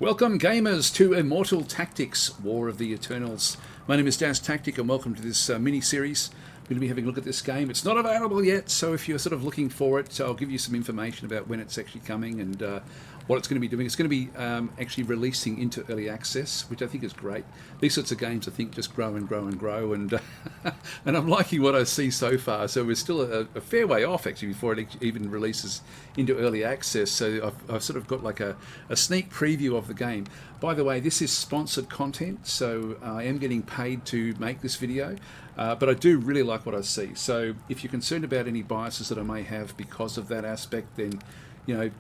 Welcome gamers to Immortal Tactics, War of the Eternals. My name is Daz Tactic and welcome to this mini-series. We're going to be having a look at this game. It's not available yet, so if you're sort of looking for it, I'll give you some information about when it's actually coming and what it's going to be doing. It's going to be actually releasing into early access, which I think is great. These sorts of games, I think, just grow and grow and grow, and and I'm liking what I see so far. So we're still a fair way off, actually, before it even releases into early access. So I've sort of got like a sneak preview of the game. By the way, this is sponsored content, so I am getting paid to make this video, but I do really like what I see. So if you're concerned about any biases that I may have because of that aspect, then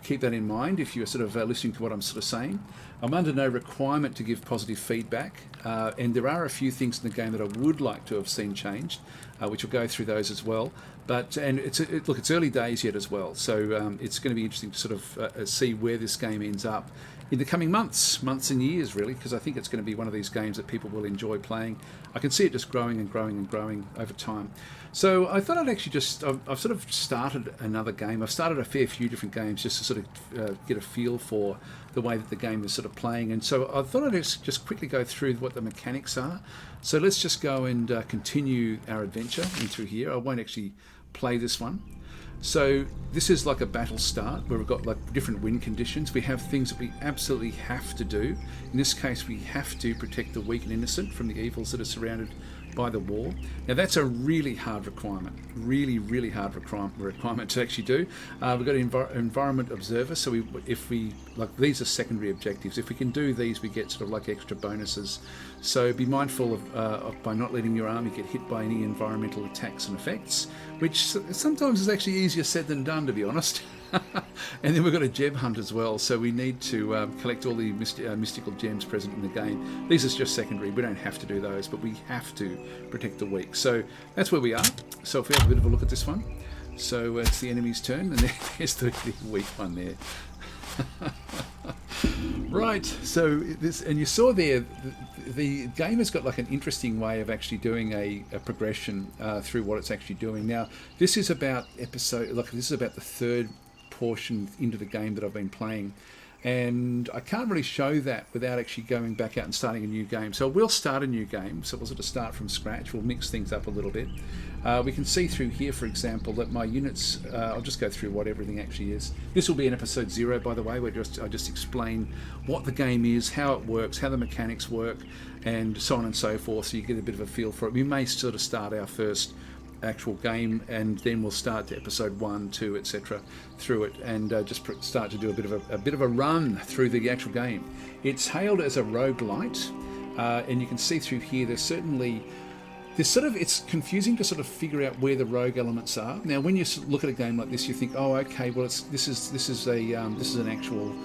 keep that in mind if you're sort of listening to what I'm sort of saying. I'm under no requirement to give positive feedback, and there are a few things in the game that I would like to have seen changed, which we'll go through those as well. But it's early days yet as well, so it's going to be interesting to sort of see where this game ends up in the coming months and years, really, because I think it's going to be one of these games that people will enjoy playing. I can see it just growing and growing and growing over time. So I thought I'd actually I've sort of started another game. I've started a fair few different games just to sort of get a feel for the way that the game is sort of playing. And so I thought I'd just quickly go through what the mechanics are. So let's just go and continue our adventure into here. I won't actually play this one. So this is like a battle start where we've got like different win conditions. We have things that we absolutely have to do. In this case, we have to protect the weak and innocent from the evils that are surrounded by the wall. Now that's a really hard requirement, really hard requirement to actually do. We've got environment observer, so if we like, these are secondary objectives. If we can do these, we get sort of like extra bonuses. So be mindful of by not letting your army get hit by any environmental attacks and effects, which sometimes is actually easier said than done, to be honest. And then we've got a gem hunt as well, so we need to collect all the mystical gems present in the game. These are just secondary, we don't have to do those, but we have to protect the weak. So that's where we are. So if we have a bit of a look at this one, so it's the enemy's turn, and there's the weak one there. Right, so this, and you saw there, the game has got like an interesting way of actually doing a progression through what it's actually doing. Now, this is about this is about the third portion into the game that I've been playing, and I can't really show that without actually going back out and starting a new game. So we'll start a new game, so we'll sort of start from scratch. We'll mix things up a little bit. We can see through here, for example, that my units, I'll just go through what everything actually is. This will be in episode 0, by the way, where I just explain what the game is, how it works, how the mechanics work, and so on and so forth, so you get a bit of a feel for it. We may sort of start our first actual game, and then we'll start to episode 1, 2, etc. through it, and just start to do a bit of a run through the actual game. It's hailed as a roguelite, and you can see through here there's certainly it's confusing to sort of figure out where the rogue elements are. Now, when you look at a game like this, you think, oh, okay, well, this is an actual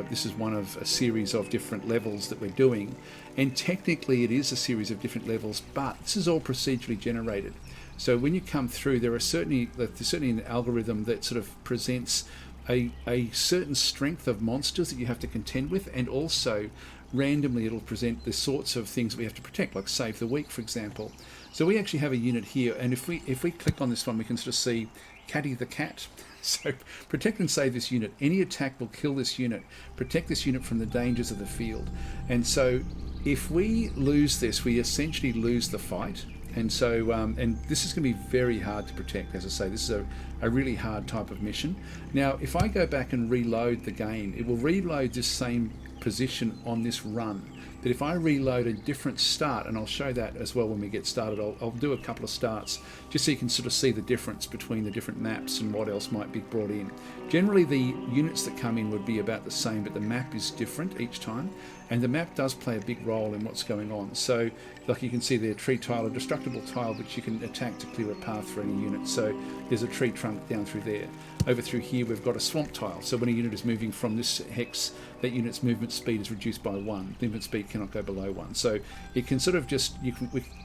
this is one of a series of different levels that we're doing, and technically it is a series of different levels, but this is all procedurally generated. So when you come through, there's certainly an algorithm that sort of presents a certain strength of monsters that you have to contend with, and also randomly it'll present the sorts of things we have to protect, like save the weak, for example. So we actually have a unit here, and if we click on this one, we can sort of see Caddy the cat. So protect and save this unit. Any attack will kill this unit. Protect this unit from the dangers of the field. And so if we lose this, we essentially lose the fight. And so and this is going to be very hard to protect. As I say, this is a really hard type of mission. Now, if I go back and reload the game, it will reload this same position on this run. But if I reload a different start, and I'll show that as well when we get started, I'll do a couple of starts just so you can sort of see the difference between the different maps and what else might be brought in. Generally, the units that come in would be about the same, but the map is different each time, and the map does play a big role in what's going on. So, like you can see there, tree tile, a destructible tile which you can attack to clear a path for any unit. So there's a tree trunk down through there. Over through here we've got a swamp tile, so when a unit is moving from this hex, that unit's movement speed is reduced by 1. Movement speed cannot go below 1. So it can sort of just,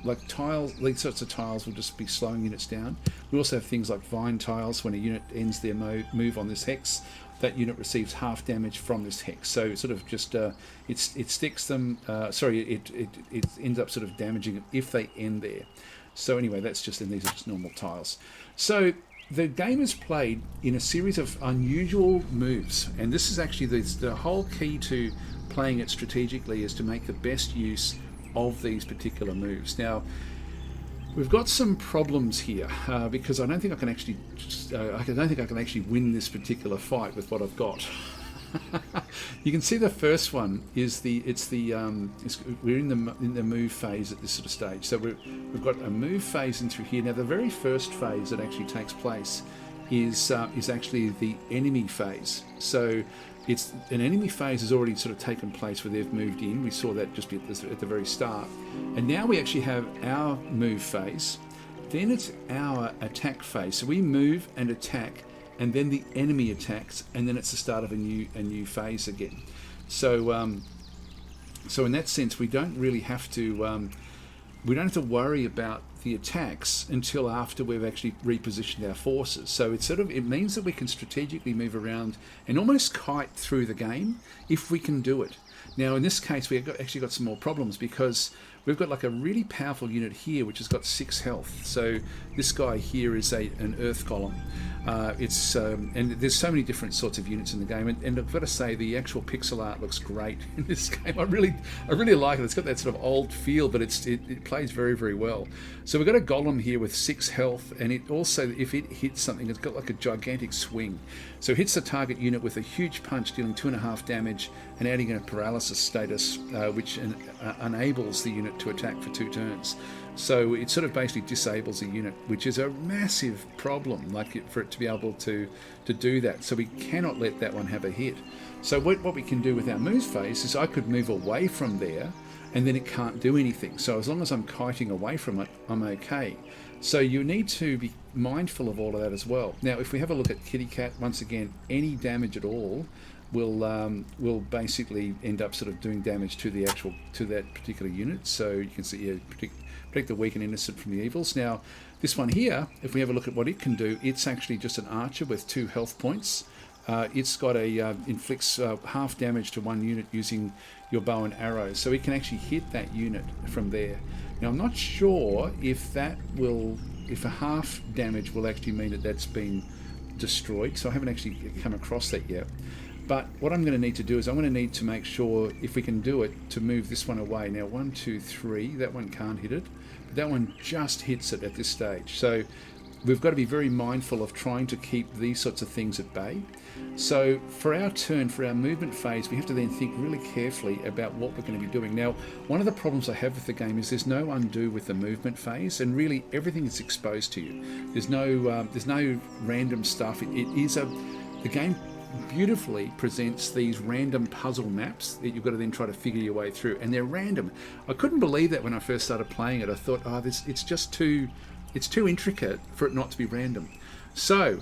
like tiles, these sorts of tiles will just be slowing units down. We also have things like vine tiles. When a unit ends their move on this hex, that unit receives half damage from this hex. So it sort of just it sticks them. It ends up sort of damaging them if they end there. So anyway, that's just, and these are just normal tiles. So the game is played in a series of unusual moves, and this is actually the whole key to playing it strategically, is to make the best use of these particular moves. Now, we've got some problems here because I don't think I can actually win this particular fight with what I've got. You can see the first one is we're in the move phase at this sort of stage. So we've got a move phase in through here. Now the very first phase that actually takes place is actually the enemy phase. So it's an enemy phase has already sort of taken place where they've moved in. We saw that just at the very start, and now we actually have our move phase. Then it's our attack phase. So we move and attack, and then the enemy attacks, and then it's the start of a new phase again. So so in that sense, we don't really have to worry about the attacks until after we've actually repositioned our forces. So it means that we can strategically move around and almost kite through the game if we can do it. Now in this case, we've actually got some more problems because we've got like a really powerful unit here which has got 6 health. So this guy here is an earth golem. And there's so many different sorts of units in the game, and I've got to say the actual pixel art looks great in this game. I really like it. It's got that sort of old feel, but it plays very, very well. So we've got a golem here with 6 health, and it also, if it hits something, it's got like a gigantic swing. So it hits the target unit with a huge punch, dealing 2.5 damage and adding a paralysis status, which enables the unit to attack for 2 turns. So it sort of basically disables a unit, which is a massive problem, for it to be able to do that. So we cannot let that one have a hit. So what we can do with our move phase is I could move away from there, and then it can't do anything. So as long as I'm kiting away from it, I'm okay. So you need to be mindful of all of that as well. Now, if we have a look at Kitty Cat, once again, any damage at all will basically end up sort of doing damage to that particular unit. So you can see protect the weak and innocent from the evils. Now, this one here, if we have a look at what it can do, it's actually just an archer with 2 health points. It's got inflicts half damage to one unit using your bow and arrow, so it can actually hit that unit from there. Now, I'm not sure if a half damage will actually mean that that's been destroyed, so I haven't actually come across that yet. But what I'm going to need to do is I'm going to need to make sure, if we can do it, to move this one away. Now, 1, 2, 3, that one can't hit it, but that one just hits it at this stage. So we've got to be very mindful of trying to keep these sorts of things at bay. So for our turn, for our movement phase, we have to then think really carefully about what we're going to be doing. Now, one of the problems I have with the game is there's no undo with the movement phase, and really everything is exposed to you. There's no random stuff. The game beautifully presents these random puzzle maps that you've got to then try to figure your way through, and they're random. I couldn't believe that when I first started playing it. I thought, it's too intricate for it not to be random. So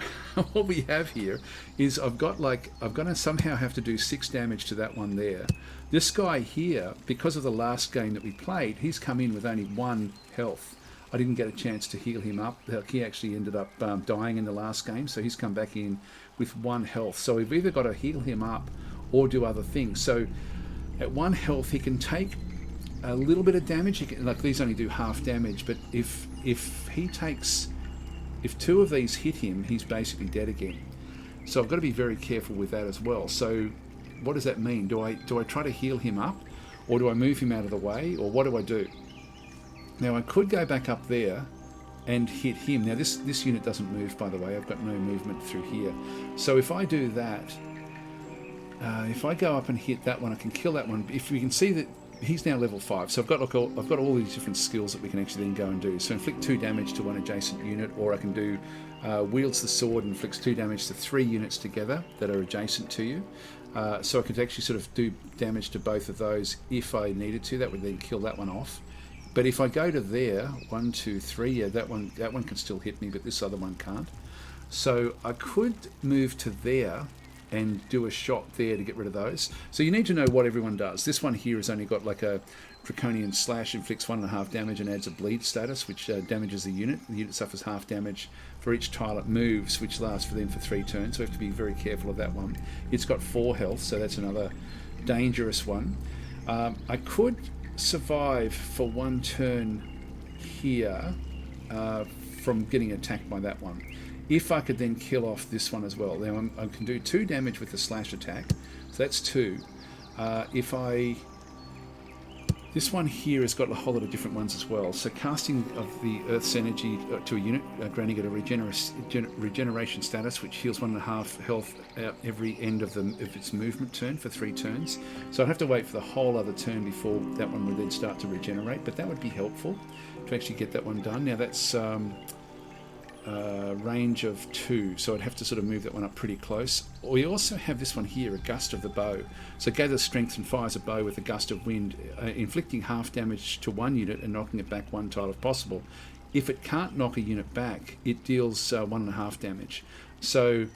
what we have here is I'm going to somehow have to do 6 damage to that one there. This guy here, because of the last game that we played, he's come in with only 1 health. I didn't get a chance to heal him up. He actually ended up dying in the last game, so he's come back in with 1 health. So we've either got to heal him up or do other things. So at 1 health, he can take a little bit of damage. These only do half damage, but if 2 of these hit him, he's basically dead again. So I've got to be very careful with that as well. So what does that mean? Do I try to heal him up, or do I move him out of the way, or what do I do? Now, I could go back up there and hit him. Now, this unit doesn't move, by the way. I've got no movement through here. So if I do that, if I go up and hit that one, I can kill that one. If we can see that he's now level 5, so I've got all these different skills that we can actually then go and do. So inflict 2 damage to one adjacent unit, or I can do wields the sword and inflicts 2 damage to 3 units together that are adjacent to you. So I could actually sort of do damage to both of those if I needed to. That would then kill that one off. But if I go to there, 1, 2, 3, yeah, that one can still hit me, but this other one can't. So I could move to there and do a shot there to get rid of those. So you need to know what everyone does. This one here has only got like a Draconian Slash, inflicts 1.5 damage and adds a bleed status, which damages the unit. The unit suffers half damage for each tile it moves, which lasts for them for 3 turns. So we have to be very careful of that one. It's got 4 health, so that's another dangerous one. I could survive for 1 turn here from getting attacked by that one. if I could then kill off this one as well. Now I can do 2 damage with the slash attack, so that's 2. If I... This one here has got a whole lot of different ones as well. So casting of the Earth's energy to a unit, granting it a regeneration status, which heals 1.5 health at every end of its movement turn for 3 turns. So I'd have to wait for the whole other turn before that one would then start to regenerate, but that would be helpful to actually get that one done. Now that's range of 2, so I'd have to sort of move that one up pretty close. We also have this one here, a gust of the bow. So gathers strength and fires a bow with a gust of wind, inflicting half damage to one unit and knocking it back 1 tile if possible. If it can't knock a unit back, it deals 1.5 damage. So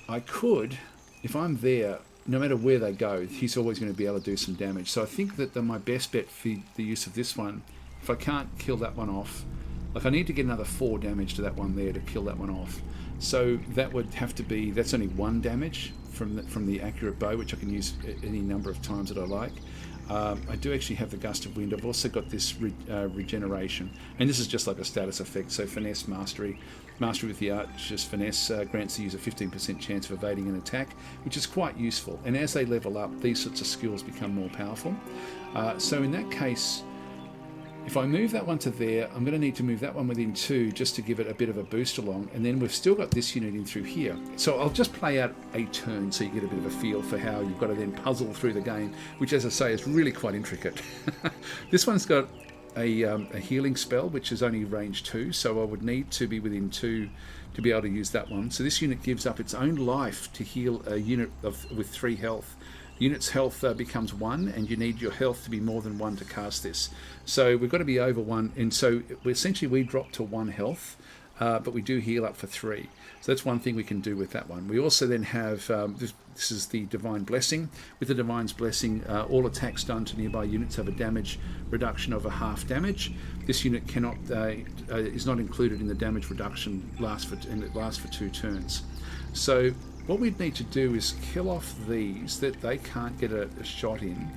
I could, if I'm there, no matter where they go, he's always going to be able to do some damage. So I think that my best bet for the use of this one, if I can't kill that one off, like I need to get another 4 damage to that one there to kill that one off. So that would have to be, that's only 1 damage from the accurate bow, which I can use any number of times that I like. I do actually have the gust of wind. I've also got this regeneration, and this is just like a status effect. So finesse, mastery with the archer's finesse grants the user 15% chance of evading an attack, which is quite useful. And as they level up, these sorts of skills become more powerful. So in that case, if I move that one to there, I'm going to need to move that one within 2 just to give it a bit of a boost along, and then we've still got this unit in through here. So I'll just play out a turn so you get a bit of a feel for how you've got to then puzzle through the game, which, as I say, is really quite intricate. This one's got a healing spell, which is only range 2, so I would need to be within 2 to be able to use that one. So this unit gives up its own life to heal a unit with 3 health. Unit's health becomes 1, and you need your health to be more than 1 to cast this. So we've got to be over 1, and so essentially we drop to 1 health, but we do heal up for 3. So that's one thing we can do with that one. We also then have, this is the Divine Blessing. With the Divine's Blessing, all attacks done to nearby units have a damage reduction of a half damage. This unit cannot is not included in the damage reduction, and it lasts for 2 turns. So what we'd need to do is kill off these that they can't get a shot in.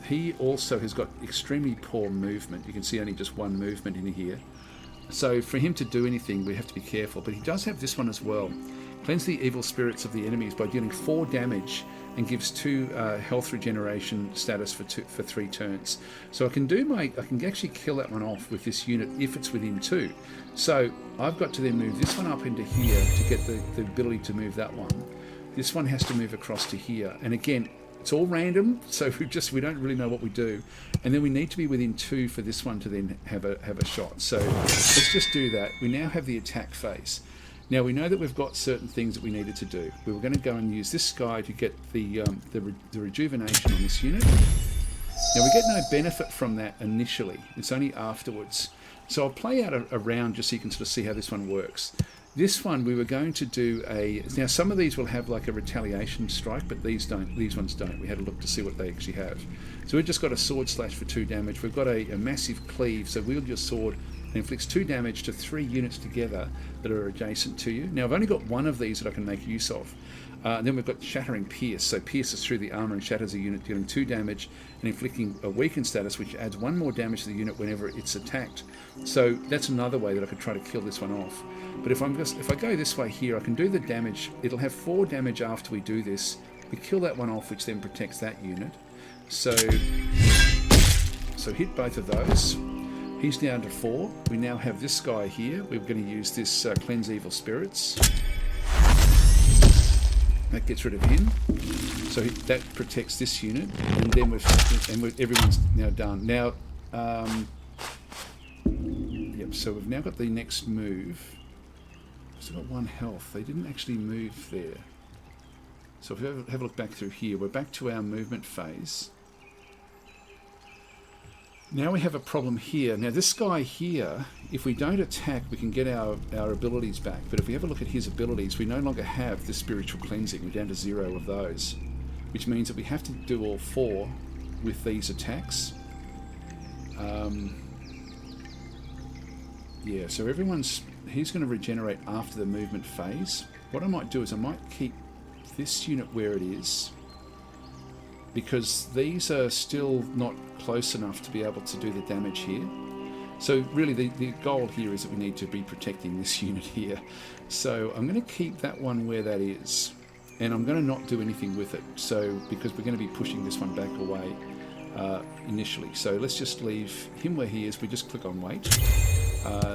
He also has got extremely poor movement. You can see only just 1 movement in here. So for him to do anything, we have to be careful. But he does have this one as well. Cleanse the evil spirits of the enemies by dealing 4 damage and gives 2 health regeneration status for 3 turns. So I can actually kill that one off with this unit if it's within 2. So I've got to then move this one up into here to get the ability to move that one. This one has to move across to here, and again, it's all random, so we don't really know what we do. And then we need to be within 2 for this one to then have a shot. So let's just do that. We now have the attack phase. Now we know that we've got certain things that we needed to do. We were going to go and use this guy to get the rejuvenation on this unit. Now we get no benefit from that initially. It's only afterwards. So I'll play out a round just so you can sort of see how this one works. This one we were going to do now some of these will have like a retaliation strike, but these don't. These ones don't. We had a look to see what they actually have. So we've just got a sword slash for 2 damage. We've got a massive cleave, so wield your sword and inflicts 2 damage to 3 units together that are adjacent to you. Now I've only got 1 of these that I can make use of. Then we've got Shattering Pierce, so pierces through the armor and shatters a unit, dealing 2 damage and inflicting a weakened status, which adds 1 more damage to the unit whenever it's attacked. So that's another way that I could try to kill this one off. But if I go this way here, I can do the damage. It'll have 4 damage after we do this. We kill that one off, which then protects that unit. So hit both of those. He's down to 4. We now have this guy here. We're going to use this Cleanse Evil Spirits. That gets rid of him. So that protects this unit. And then everyone's now done. Now, yep, so we've now got the next move. Still got 1 health. They didn't actually move there. So if we have a look back through here, we're back to our movement phase. Now we have a problem here. Now this guy here, if we don't attack, we can get our abilities back. But if we have a look at his abilities, we no longer have the spiritual cleansing. We're down to 0 of those, which means that we have to do all 4 with these attacks. Yeah, so he's going to regenerate after the movement phase. What I might do is I might keep this unit where it is, because these are still not close enough to be able to do the damage here. So really the goal here is that we need to be protecting this unit here. So I'm going to keep that one where that is, and I'm going to not do anything with it, so because we're going to be pushing this one back away initially. So let's just leave him where he is. We just click on wait.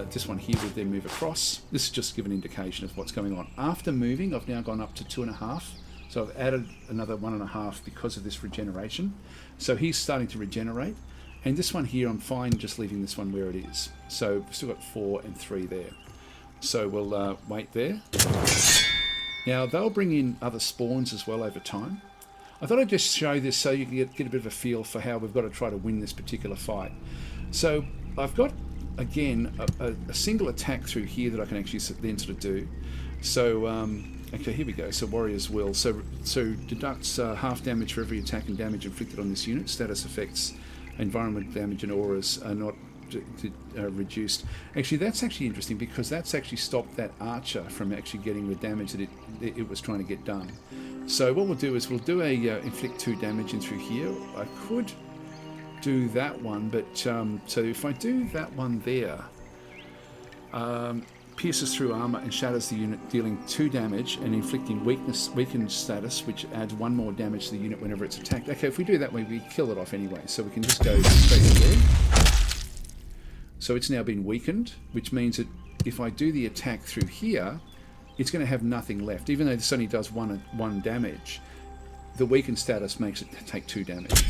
This one here would then move across. This is just to give an indication of what's going on. After moving, I've now gone up to 2.5. So I've added another 1.5 because of this regeneration. So he's starting to regenerate. And this one here, I'm fine just leaving this one where it is. So we've still got 4 and 3 there. So we'll wait there. Now they'll bring in other spawns as well over time. I thought I'd just show this so you can get a bit of a feel for how we've got to try to win this particular fight. So I've got, again, a single attack through here that I can actually then sort of do. So, okay, here we go. So Warrior's Will. So deducts half damage for every attack and damage inflicted on this unit. Status effects, environment damage and auras are not reduced. Actually, that's actually interesting because that's actually stopped that archer from actually getting the damage that it was trying to get done. So what we'll do is we'll do a inflict 2 damage in through here. I could do that one, but so if I do that one there, pierces through armor and shatters the unit, dealing 2 damage and inflicting weakened status, which adds 1 more damage to the unit whenever it's attacked. Okay, if we do that way, we kill it off anyway, so we can just go straight there. So it's now been weakened, which means that if I do the attack through here, it's going to have nothing left. Even though this only does one damage, the weakened status makes it take 2 damage.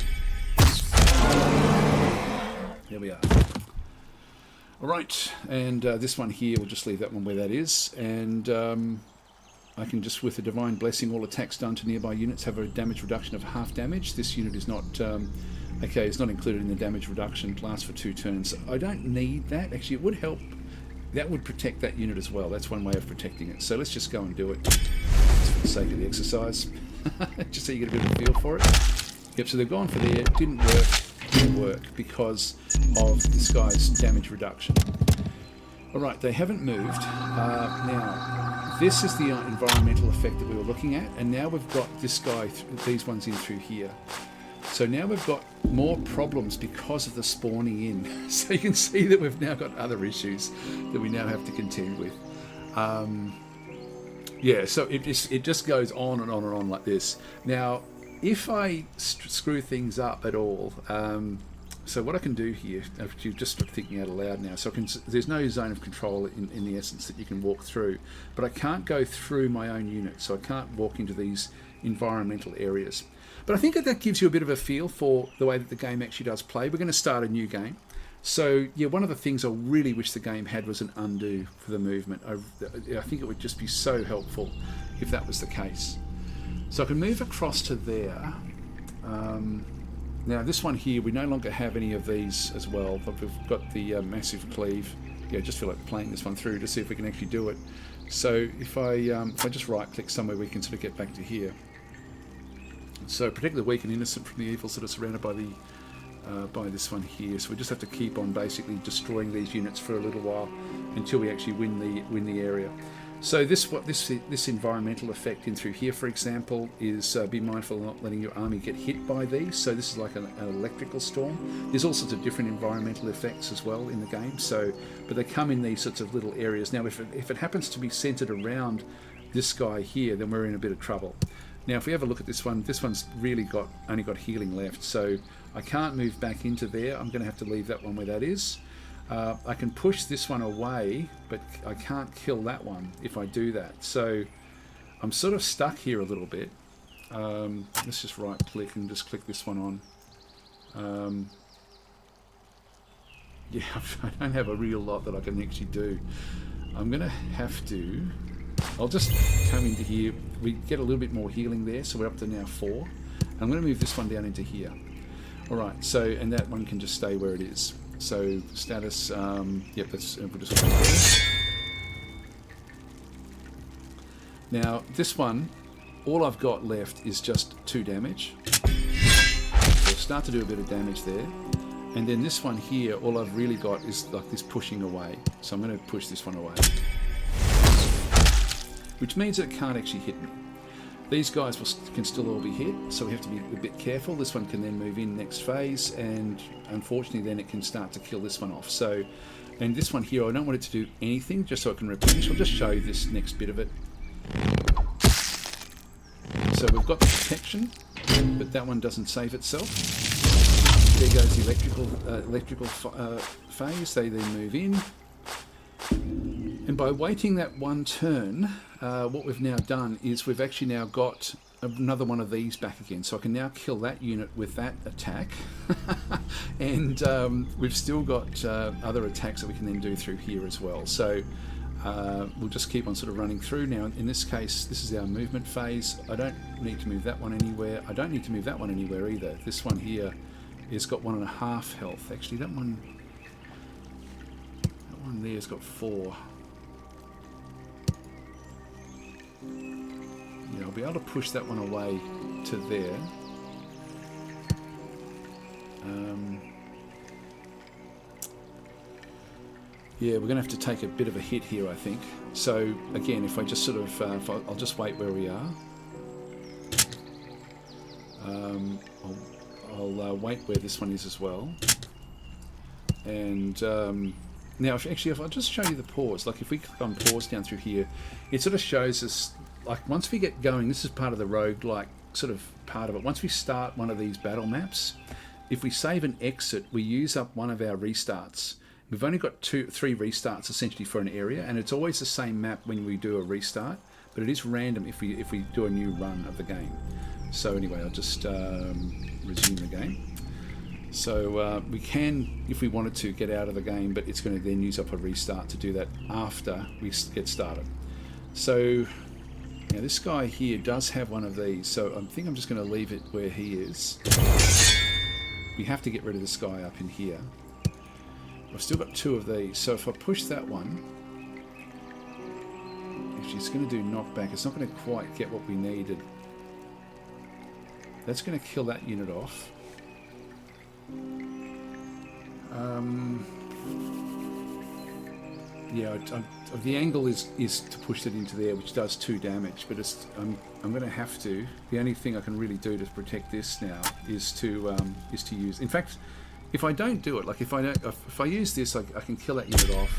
There we are. Alright, and this one here, we'll just leave that one where that is, and I can just, with a Divine Blessing, all attacks done to nearby units have a damage reduction of half damage. This unit is not, okay, it's not included in the damage reduction, lasts for 2 turns. I don't need that. Actually, it would help. That would protect that unit as well. That's one way of protecting it. So let's just go and do it, just for the sake of the exercise, just so you get a bit of a feel for it. Yep, so they've gone for there, didn't work because of this guy's damage reduction. Alright, they haven't moved. Now, this is the environmental effect that we were looking at, and now we've got this guy, these ones in through here. So now we've got more problems because of the spawning in. So you can see that we've now got other issues that we now have to contend with. Yeah, so it just goes on and on and on like this. Now, if I screw things up at all, so what I can do here, actually just thinking out aloud now, so there's no zone of control in the essence that you can walk through, but I can't go through my own unit, so I can't walk into these environmental areas. But I think that gives you a bit of a feel for the way that the game actually does play. We're going to start a new game. So, yeah, one of the things I really wish the game had was an undo for the movement. I think it would just be so helpful if that was the case. So I can move across to there. Now, this one here, we no longer have any of these as well, but we've got the massive cleave. Yeah, I just feel like playing this one through to see if we can actually do it. So if I just right-click somewhere, we can sort of get back to here. So protect the weak and innocent from the evils that are surrounded by this one here. So we just have to keep on basically destroying these units for a little while until we actually win the area. So this environmental effect in through here, for example, is be mindful of not letting your army get hit by these. So this is like an electrical storm. There's all sorts of different environmental effects as well in the game. So, but they come in these sorts of little areas. Now, if it happens to be centered around this guy here, then we're in a bit of trouble. Now, if we have a look at this one's really only got healing left, so I can't move back into there. I'm going to have to leave that one where that is. I can push this one away, but I can't kill that one if I do that. So I'm sort of stuck here a little bit. Let's just right-click and just click this one on. Yeah, I don't have a real lot that I can actually do. I'm going to have to... I'll just come into here. We get a little bit more healing there, so we're up to now 4. I'm going to move this one down into here. Alright, so, and that one can just stay where it is. So, status, yep, we'll just go there. Now, this one, all I've got left is just 2 damage. So start to do a bit of damage there. And then this one here, all I've really got is like this pushing away. So I'm going to push this one away. Which means that it can't actually hit me. These guys can still all be hit, so we have to be a bit careful. This one can then move in next phase, and unfortunately then it can start to kill this one off. So, and this one here, I don't want it to do anything, just so I can replenish. I'll just show you this next bit of it. So we've got the protection, but that one doesn't save itself. There goes the electrical phase. They then move in. And by waiting that one turn, what we've now done is we've actually now got another one of these back again. So I can now kill that unit with that attack. And we've still got other attacks that we can then do through here as well. So we'll just keep on sort of running through. Now, in this case, this is our movement phase. I don't need to move that one anywhere. I don't need to move that one anywhere either. This one here has got 1.5 health. Actually, that one there has got 4. Yeah, I'll be able to push that one away to there. Yeah, we're going to have to take a bit of a hit here, I think. So, again, if I just sort of... I'll just wait where we are. I'll wait where this one is as well. And... now, if I just show you the pause, like if we click on pause down through here, it sort of shows us, like once we get going, this is part of the roguelike sort of part of it. Once we start one of these battle maps, if we save and exit, we use up one of our restarts. We've only got 3 restarts essentially for an area, and it's always the same map when we do a restart, but it is random if we do a new run of the game. So anyway, I'll just resume the game. So we can, if we wanted to, get out of the game, but it's going to then use up a restart to do that after we get started. So now this guy here does have one of these, so I think I'm just going to leave it where he is. We have to get rid of this guy up in here. I've still got 2 of these, so if I push that one, actually it's going to do knockback. It's not going to quite get what we needed. That's going to kill that unit off. Yeah, the angle is to push it into there, which does 2 damage, but I'm going to have to. The only thing I can really do to protect this now is to use. In fact, if I don't do it, like if I use this, I can kill that unit off.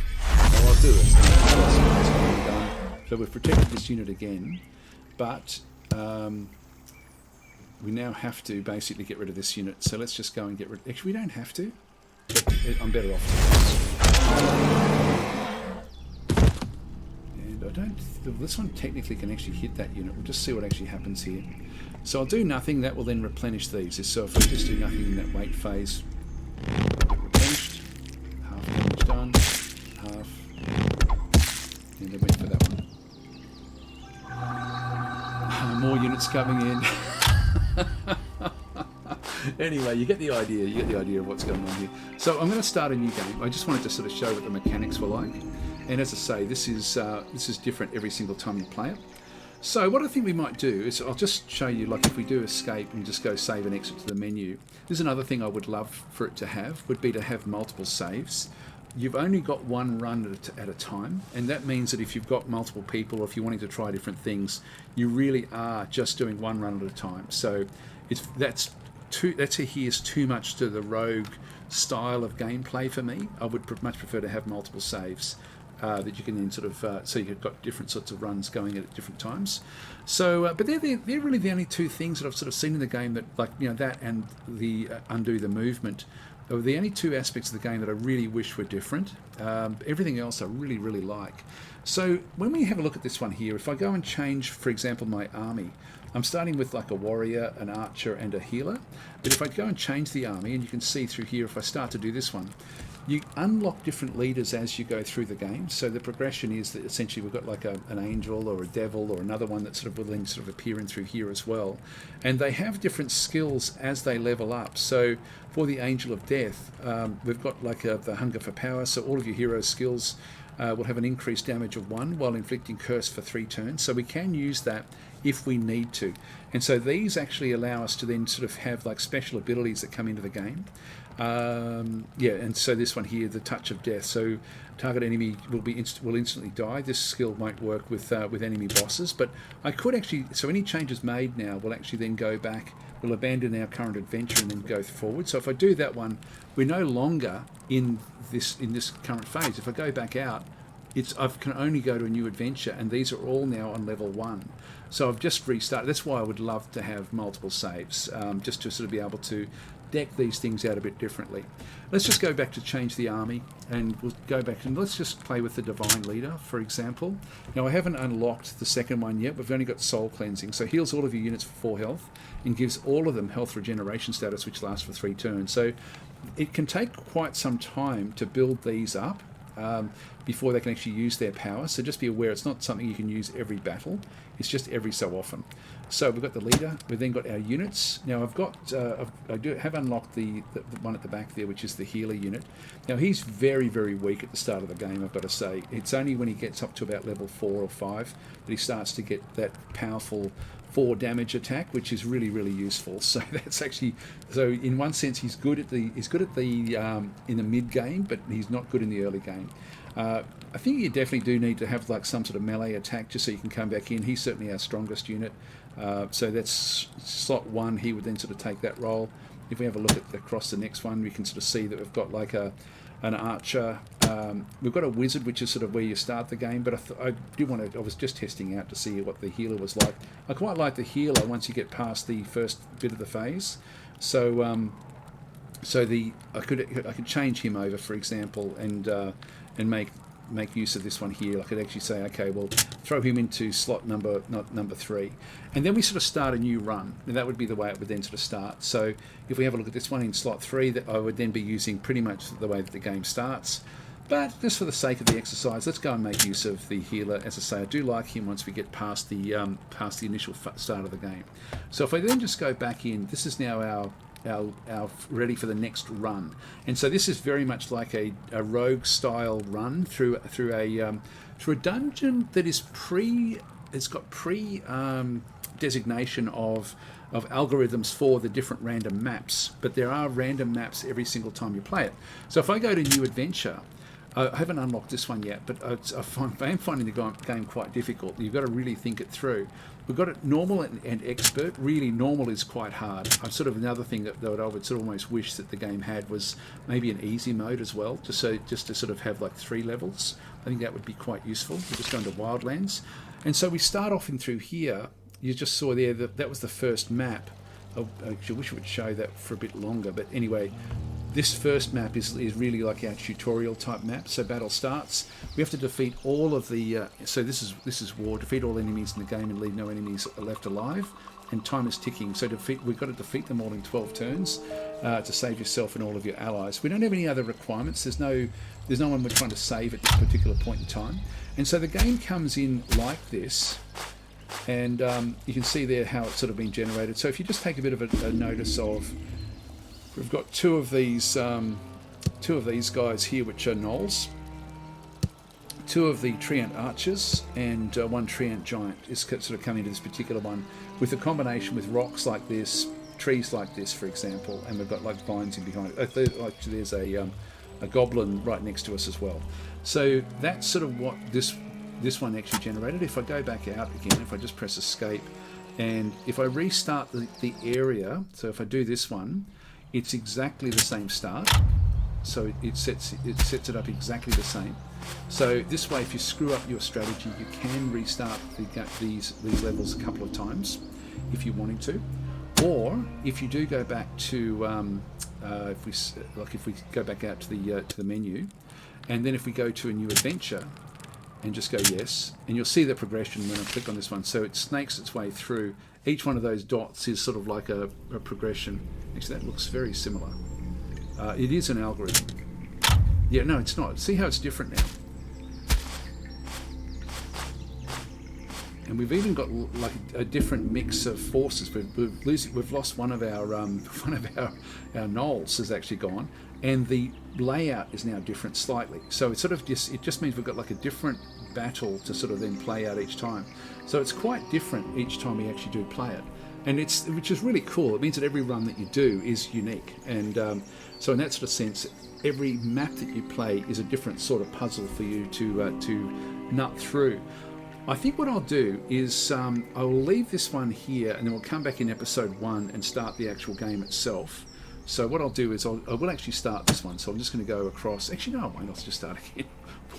Well, I'll do it. So we've protected this unit again, but we now have to basically get rid of this unit. So let's just go and get rid. Actually, we don't have to. But I'm better off. And I don't. This one technically can actually hit that unit. We'll just see what actually happens here. So I'll do nothing. That will then replenish these. So if we just do nothing in that wait phase, replenished. Half damage done. Half. And then wait for that one. More units coming in. Anyway, you get the idea. You get the idea of what's going on here. So I'm going to start a new game. I just wanted to sort of show what the mechanics were like. And as I say, this is different every single time you play it. So what I think we might do is I'll just show you, like if we do escape and just go save and exit to the menu. There's another thing I would love for it to have, would be to have multiple saves. You've only got one run at a time, and that means that if you've got multiple people or if you're wanting to try different things, you really are just doing one run at a time. So that's adheres too much to the rogue style of gameplay for me. I would much prefer to have multiple saves that you can then sort of so you've got different sorts of runs going at different times. So, but they're really the only 2 things that I've sort of seen in the game that, like, you know, that and the undo the movement are the only 2 aspects of the game that I really wish were different. Everything else I really, really like. So when we have a look at this one here, if I go and change, for example, my army, I'm starting with like a warrior, an archer, and a healer. But if I go and change the army, and you can see through here, if I start to do this one, you unlock different leaders as you go through the game. So the progression is that essentially we've got like an angel or a devil or another one that sort of will then sort of appear in through here as well. And they have different skills as they level up. So for the angel of death, we've got like the hunger for power. So all of your hero skills will have an increased damage of 1 while inflicting curse for 3 turns. So we can use that if we need to. And so these actually allow us to then sort of have like special abilities that come into the game. Yeah, and so this one here, the Touch of Death. So target enemy will instantly die. This skill won't work with enemy bosses, but I could actually. So any changes made now will actually then go back. We'll abandon our current adventure and then go forward. So if I do that one, we're no longer in this current phase. If I go back out, I can only go to a new adventure, and these are all now on level 1. So I've just restarted. That's why I would love to have multiple saves, just to sort of be able to deck these things out a bit differently. Let's just go back to change the army, and we'll go back and let's just play with the Divine Leader, for example. Now I haven't unlocked the second one yet. We've only got Soul Cleansing, so heals all of your units for 4 health and gives all of them health regeneration status, which lasts for 3 turns. So it can take quite some time to build these up before they can actually use their power. So just be aware, it's not something you can use every battle. It's just every so often. So we've got the leader. We've then got our units. Now I have unlocked the one at the back there, which is the healer unit. Now he's very, very weak at the start of the game, I've got to say. It's only when he gets up to about level 4 or 5 that he starts to get that powerful 4 damage attack, which is really, really useful. So that's actually, so in one sense he's good at the in the mid game, but he's not good in the early game. I think you definitely do need to have like some sort of melee attack just so you can come back in. He's certainly our strongest unit. So that's slot 1. He would then sort of take that role. If we have a look at across the next one, we can sort of see that we've got like an archer. We've got a wizard, which is sort of where you start the game, but I was just testing out to see what the healer was like. I quite like the healer once you get past the first bit of the phase. So I could change him over, for example, and make use of this one here. I could actually say, okay, well, throw him into slot number 3, and then we sort of start a new run, and that would be the way it would then sort of start. So if we have a look at this one in slot 3, that I would then be using pretty much the way that the game starts. But just for the sake of the exercise, let's go and make use of the healer. As I say, I do like him once we get past the initial start of the game. So if I then just go back in, this is now our ready for the next run, and so this is very much like a rogue style run through a dungeon that is it's got designation of algorithms for the different random maps, but there are random maps every single time you play it. So if I go to new adventure, I haven't unlocked this one yet, but I am finding the game quite difficult. You've got to really think it through. We've got it normal and expert. Really, normal is quite hard. Sort of another thing that I would sort of almost wish that the game had was maybe an easy mode as well, just to sort of have like 3 levels. I think that would be quite useful. We're just going to Wildlands, and so we start off in through here. You just saw there that was the first map. I actually wish it would show that for a bit longer, but anyway. This first map is really like our tutorial type map. So battle starts. We have to defeat all of the. So this is war. Defeat all enemies in the game and leave no enemies left alive. And time is ticking. So we've got to defeat them all in 12 turns to save yourself and all of your allies. We don't have any other requirements. There's no one we're trying to save at this particular point in time. And so the game comes in like this. And you can see there how it's sort of been generated. So if you just take a bit of a notice of. We've got two of these guys here, which are gnolls. 2 of the treant archers and 1 treant giant is sort of coming to this particular one with a combination with rocks like this, trees like this, for example, and we've got like vines in behind it. There's a goblin right next to us as well. So that's sort of what this one actually generated. If I go back out again, if I just press escape, and if I restart the area, so if I do this one. It's exactly the same start, so it sets it up exactly the same. So this way, if you screw up your strategy, you can restart these levels a couple of times if you wanted to, or if you do go back to if we go back out to the menu, and then if we go to a new adventure and just go yes, and you'll see the progression when I click on this one. So it snakes its way through. Each one of those dots is sort of like a progression. Actually, that looks very similar. It is an algorithm. Yeah, no, it's not. See how it's different now. And we've even got like a different mix of forces. We've lost one of our gnolls has actually gone, and the layout is now different slightly. So it just means we've got like a different battle to sort of then play out each time. So it's quite different each time we actually do play it, and which is really cool. It means that every run that you do is unique, and so in that sort of sense, every map that you play is a different sort of puzzle for you to nut through. I think what I'll do is I will leave this one here, and then we'll come back in episode 1 and start the actual game itself. So what I'll do is I will actually start this one. So I'm just going to go across. Actually, no, why not just start again?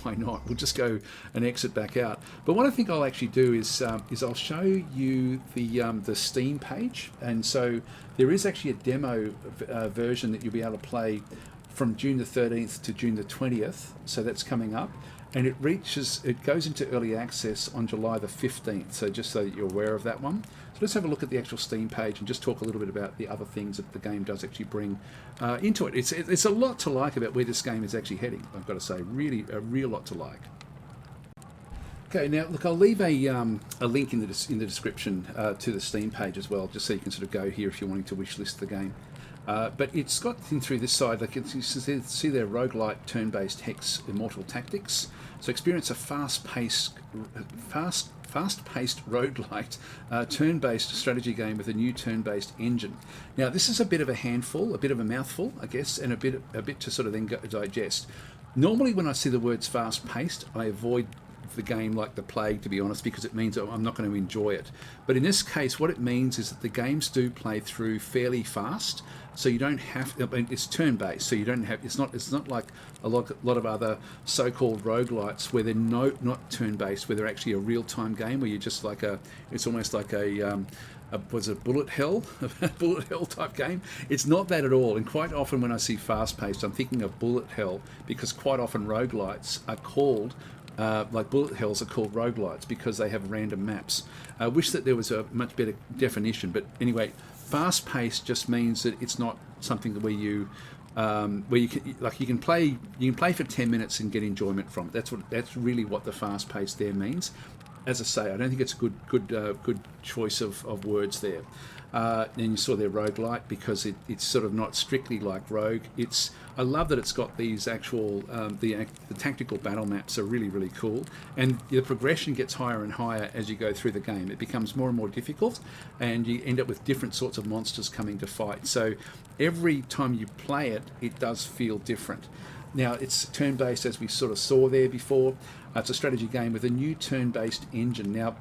Why not? We'll just go and exit back out. But what I think I'll actually do is I'll show you the Steam page, and so there is actually a demo version that you'll be able to play from June the 13th to June the 20th. So that's coming up. And it goes into early access on July the 15th, so just so that you're aware of that one. So let's have a look at the actual Steam page and just talk a little bit about the other things that the game does actually bring into it. It's a lot to like about where this game is actually heading, I've got to say. Really, a real lot to like. Okay, now look, I'll leave a link in the description to the Steam page as well, just so you can sort of go here if you're wanting to wish list the game. But it's got in through this side, like you see there, roguelite turn-based hex immortal tactics. So experience a fast-paced roguelite turn-based strategy game with a new turn-based engine. Now this is a bit of a handful, a bit of a mouthful, I guess, and a bit to sort of then digest. Normally when I see the words fast-paced, I avoid the game like the plague, to be honest, because it means I'm not going to enjoy it. But in this case, what it means is that the games do play through fairly fast, so you don't have. I mean, it's turn-based, so you don't have. It's not like a lot of other so-called roguelites where they're not turn-based, where they're actually a real-time game where you're just like it's almost like was it bullet hell, bullet hell type game. It's not that at all. And quite often when I see fast-paced, I'm thinking of bullet hell, because quite often roguelites are called. Like bullet hells are called roguelites because they have random maps. I wish that there was a much better definition, but anyway, fast-paced just means that it's not something where you can play for 10 minutes and get enjoyment from it. That's really what the fast-paced there means. As I say, I don't think it's a good choice of words there. And you saw their roguelite because it's sort of not strictly like Rogue. I love that it's got these actual the tactical battle maps are really, really cool, and the progression gets higher and higher as you go through the game. It becomes more and more difficult, and you end up with different sorts of monsters coming to fight. So every time you play it, it does feel different. Now it's turn-based, as we sort of saw there before. It's a strategy game with a new turn-based engine. Now,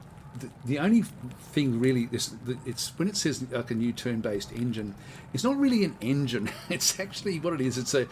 the only thing really, it's when it says like a new turn-based engine, it's not really an engine. It's actually what it is. It's a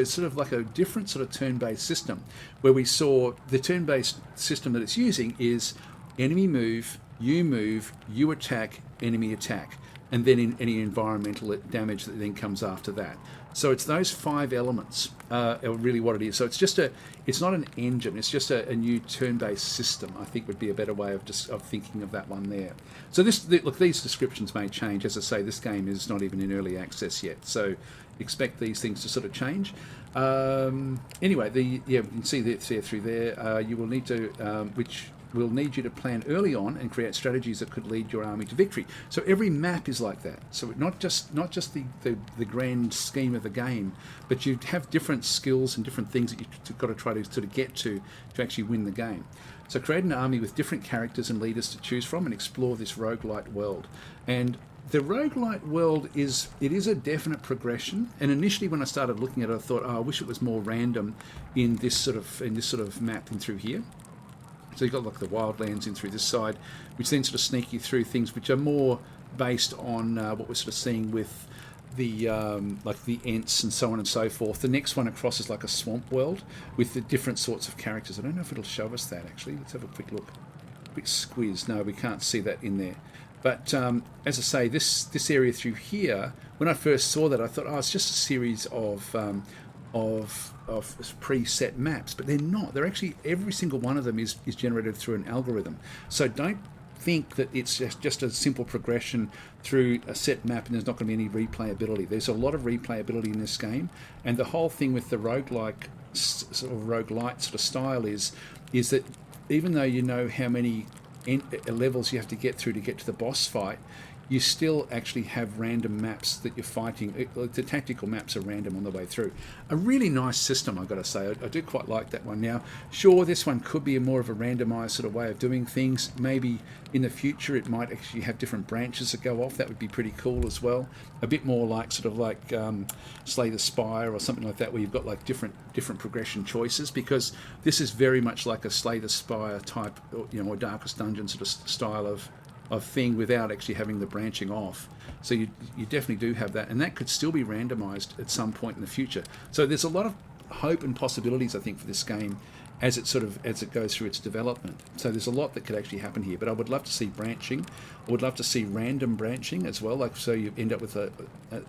sort of like a different sort of turn-based system, where we saw the turn-based system that it's using is enemy move, you attack, enemy attack, and then in any environmental damage that then comes after that. So it's those 5 elements are really what it is. So it's not an engine. It's just a new turn-based system, I think would be a better way of thinking of that one there. So look, these descriptions may change. As I say, this game is not even in early access yet. So expect these things to sort of change. Anyway, you can see there through there. You will need to, which will need you to plan early on and create strategies that could lead your army to victory. So every map is like that. So not just the grand scheme of the game, but you have different skills and different things that you've got to try to sort of get to actually win the game. So create an army with different characters and leaders to choose from and explore this roguelite world. And the roguelite world is a definite progression. And initially when I started looking at it, I thought, I wish it was more random in this sort of map in through here. So you've got like the wildlands in through this side, which then sort of sneak you through things which are more based on what we're sort of seeing with the like the Ents and so on and so forth. The next one across is like a swamp world with the different sorts of characters. I don't know if it'll show us that actually. Let's have a quick look. Quick squiz. No, we can't see that in there. But as I say, this area through here, when I first saw that, I thought, it's just a series of preset maps, but they're not. They're actually, every single one of them is generated through an algorithm. So don't think that it's just a simple progression through a set map and there's not going to be any replayability. There's a lot of replayability in this game, and the whole thing with the roguelite sort of style is that even though you know how many levels you have to get through to get to the boss fight, you still actually have random maps that you're fighting. The tactical maps are random on the way through. A really nice system, I've got to say. I do quite like that one. Now, sure, this one could be more of a randomized sort of way of doing things. Maybe in the future it might actually have different branches that go off. That would be pretty cool as well. A bit more like sort of like Slay the Spire or something like that, where you've got like different progression choices, because this is very much like a Slay the Spire type, or Darkest Dungeon sort of style of thing, without actually having the branching off. So you definitely do have that, and that could still be randomized at some point in the future. So there's a lot of hope and possibilities, I think, for this game as it goes through its development. So there's a lot that could actually happen here, but I would love to see branching. I would love to see random branching as well, like so you end up with a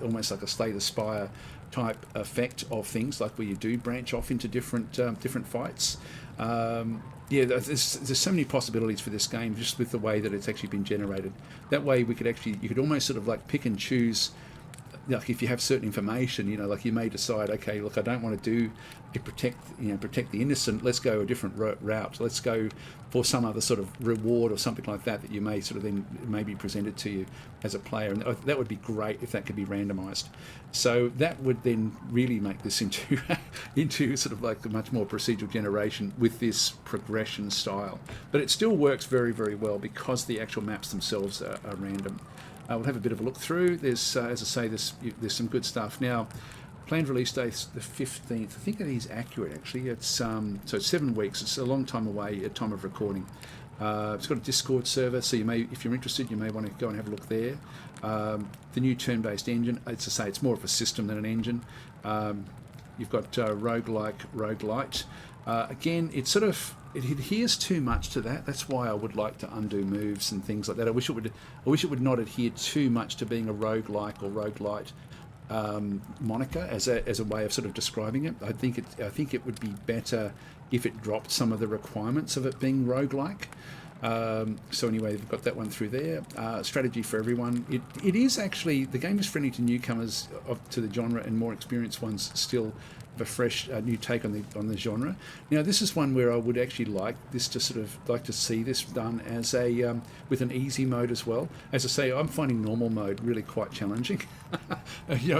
almost like a Slay the Spire type effect of things, like where you do branch off into different fights. There's so many possibilities for this game, just with the way that it's actually been generated. That way you could almost sort of like pick and choose. Like if you have certain information, like you may decide, okay, look, I don't want to protect the innocent. Let's go a different route. Let's go for some other sort of reward or something like that you may sort of then maybe presented to you as a player, and that would be great if that could be randomized. So that would then really make this into sort of like a much more procedural generation with this progression style. But it still works very, very well because the actual maps themselves are random. We'll have a bit of a look through. There's, as I say, there's some good stuff. Now, planned release date the 15th. I think that is accurate, actually. It's so it's 7 weeks. It's a long time away at time of recording. It's got a Discord server, so if you're interested, you may want to go and have a look there. The new turn-based engine. As I say, it's more of a system than an engine. You've got roguelite. Again, it adheres too much to that. That's why I would like to undo moves and things like that. I wish it would not adhere too much to being a roguelike or roguelite moniker as a way of sort of describing it. I think it would be better if it dropped some of the requirements of it being roguelike. So anyway, we've got that one through there. Strategy for everyone. It is actually, the game is friendly to newcomers to the genre, and more experienced ones still have a fresh new take on the genre. Now, this is one where I would actually like to see this done as with an easy mode as well. As I say, I'm finding normal mode really quite challenging.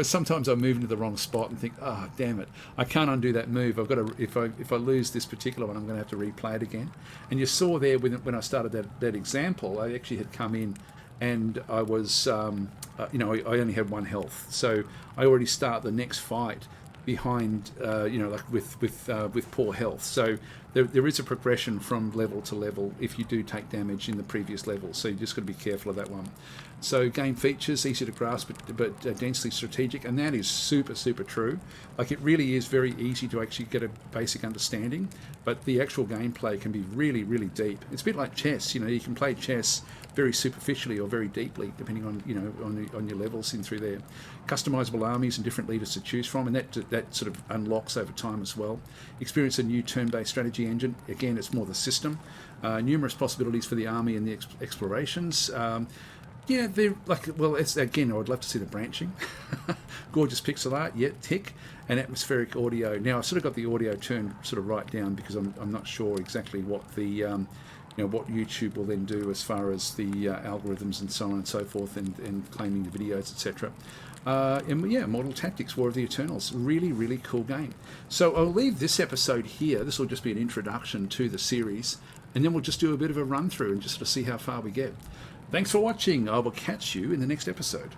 Sometimes I move into the wrong spot and think, damn it, I can't undo that move. I've got to, if I lose this particular one, I'm going to have to replay it again. And you saw there when I started that example, I actually had come in and I was, I only had 1 health, so I already start the next fight behind, with poor health. So there is a progression from level to level if you do take damage in the previous level. So you just got to be careful of that one. So game features, easy to grasp, but densely strategic, and that is super, super true. Like, it really is very easy to actually get a basic understanding, but the actual gameplay can be really, really deep. It's a bit like chess. You can play chess very superficially or very deeply, depending on on your levels in through there. Customizable armies and different leaders to choose from, and that sort of unlocks over time as well. Experience a new turn-based strategy engine. Again, it's more the system. Numerous possibilities for the army and the explorations. They're like, it's again, I would love to see the branching. Gorgeous pixel art, tick. And atmospheric audio. Now, I've sort of got the audio turned sort of right down because I'm not sure exactly what the what YouTube will then do as far as the algorithms and so on and so forth, and claiming the videos, etc. Immortal Tactics, War of the Eternals. Really, really cool game. So I'll leave this episode here. This will just be an introduction to the series, and then we'll just do a bit of a run through and just sort of see how far we get. Thanks for watching. I will catch you in the next episode.